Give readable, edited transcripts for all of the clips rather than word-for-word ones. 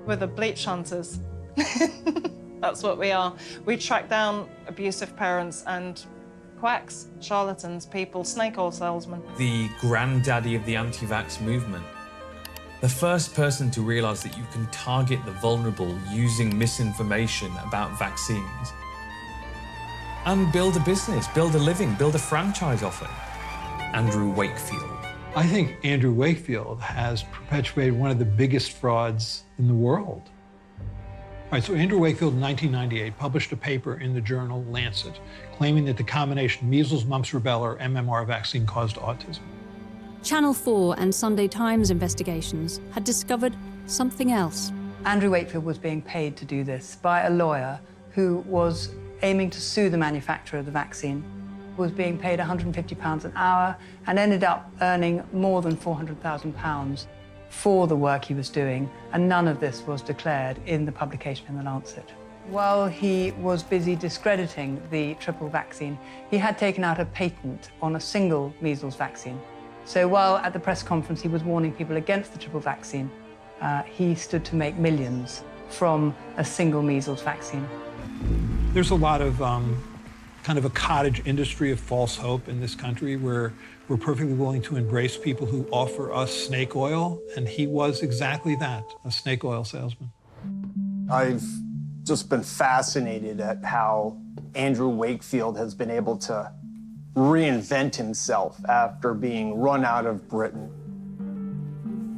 We're the bleach hunters. That's what we are. We track down abusive parents and quacks, charlatans, people, snake oil salesmen. The granddaddy of the anti-vax movement. The first person to realize that you can target the vulnerable using misinformation about vaccines and build a business, build a living, build a franchise off it. Andrew Wakefield. I think Andrew Wakefield has perpetuated one of the biggest frauds in the world. All right, so Andrew Wakefield in 1998 published a paper in the journal Lancet claiming that the combination measles, mumps, rubella, or MMR vaccine caused autism. Channel 4 and Sunday Times investigations had discovered something else. Andrew Wakefield was being paid to do this by a lawyer who was aiming to sue the manufacturer of the vaccine, was being paid £150 an hour and ended up earning more than £400,000 for the work he was doing, and none of this was declared in the publication in the Lancet. While he was busy discrediting the triple vaccine, he had taken out a patent on a single measles vaccine. So while at the press conference he was warning people against the triple vaccine, he stood to make millions from a single measles vaccine. There's a lot of kind of a cottage industry of false hope in this country where we're perfectly willing to embrace people who offer us snake oil, and he was exactly that, a snake oil salesman. I've just been fascinated at how Andrew Wakefield has been able to reinvent himself after being run out of Britain.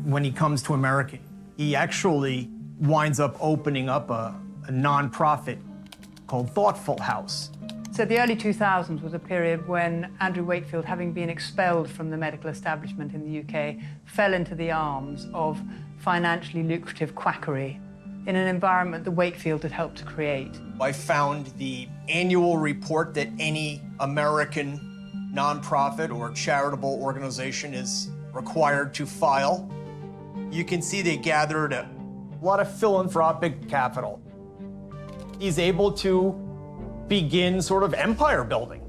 When he comes to America, he actually winds up opening up a nonprofit called Thoughtful House. So the early 2000s was a period when Andrew Wakefield, having been expelled from the medical establishment in the UK, fell into the arms of financially lucrative quackery in an environment that Wakefield had helped to create. I found the annual report that any American nonprofit or charitable organization is required to file. You can see they gathered a lot of philanthropic capital. He's able to begin sort of empire building.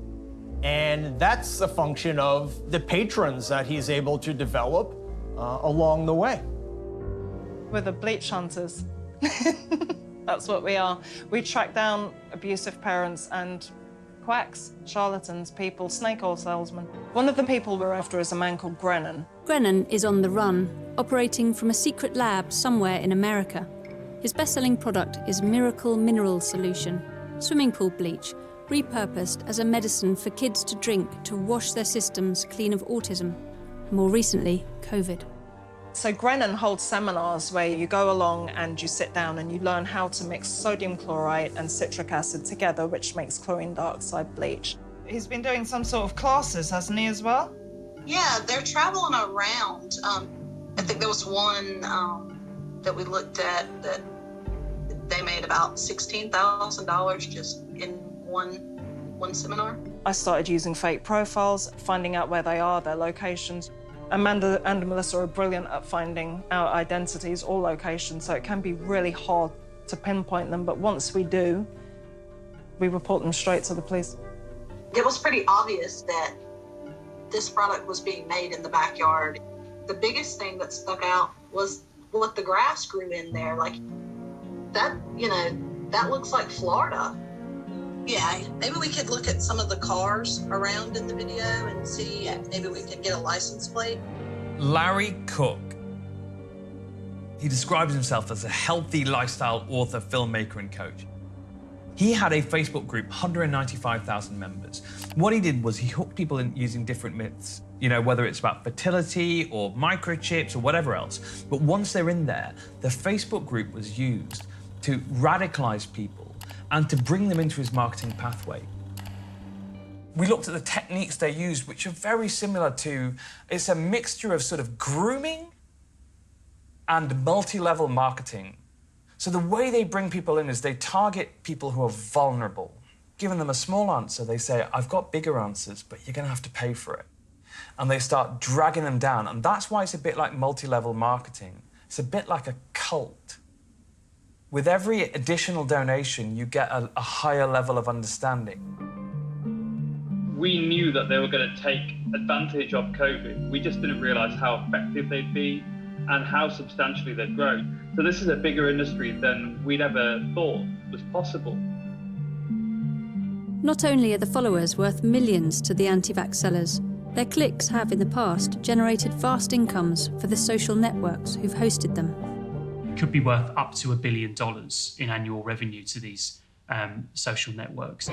And that's a function of the patrons that he's able to develop along the way. We're the bleach hunters. That's what we are. We track down abusive parents and quacks, charlatans, people, snake oil salesmen. One of the people we're after is a man called Grennan. Grennan is on the run, operating from a secret lab somewhere in America. His best-selling product is Miracle Mineral Solution, swimming pool bleach, repurposed as a medicine for kids to drink to wash their systems clean of autism. More recently, COVID. So Grennan holds seminars where you go along and you sit down and you learn how to mix sodium chloride and citric acid together, which makes chlorine dioxide bleach. He's been doing some sort of classes, hasn't he, as well? Yeah, they're traveling around. I think there was one that we looked at that they made about $16,000 just in one seminar. I started using fake profiles, finding out where they are, their locations. Amanda and Melissa are brilliant at finding out identities or locations, so it can be really hard to pinpoint them, but once we do, we report them straight to the police. It was pretty obvious that this product was being made in the backyard. The biggest thing that stuck out was what the grass grew in there. Like, that, that looks like Florida. Yeah, maybe we could look at some of the cars around in the video and see if maybe we can get a license plate. Larry Cook. He describes himself as a healthy lifestyle author, filmmaker, and coach. He had a Facebook group, 195,000 members. What he did was he hooked people in using different myths, whether it's about fertility or microchips or whatever else. But once they're in there, the Facebook group was used to radicalize people and to bring them into his marketing pathway. We looked at the techniques they used, which are very similar to, it's a mixture of sort of grooming and multi-level marketing. So the way they bring people in is they target people who are vulnerable. Giving them a small answer, they say, I've got bigger answers, but you're gonna have to pay for it. And they start dragging them down. And that's why it's a bit like multi-level marketing. It's a bit like a cult. With every additional donation, you get a higher level of understanding. We knew that they were going to take advantage of COVID. We just didn't realise how effective they'd be and how substantially they'd grown. So this is a bigger industry than we'd ever thought was possible. Not only are the followers worth millions to the anti-vax sellers, their clicks have in the past generated vast incomes for the social networks who've hosted them. It could be worth up to $1 billion in annual revenue to these social networks.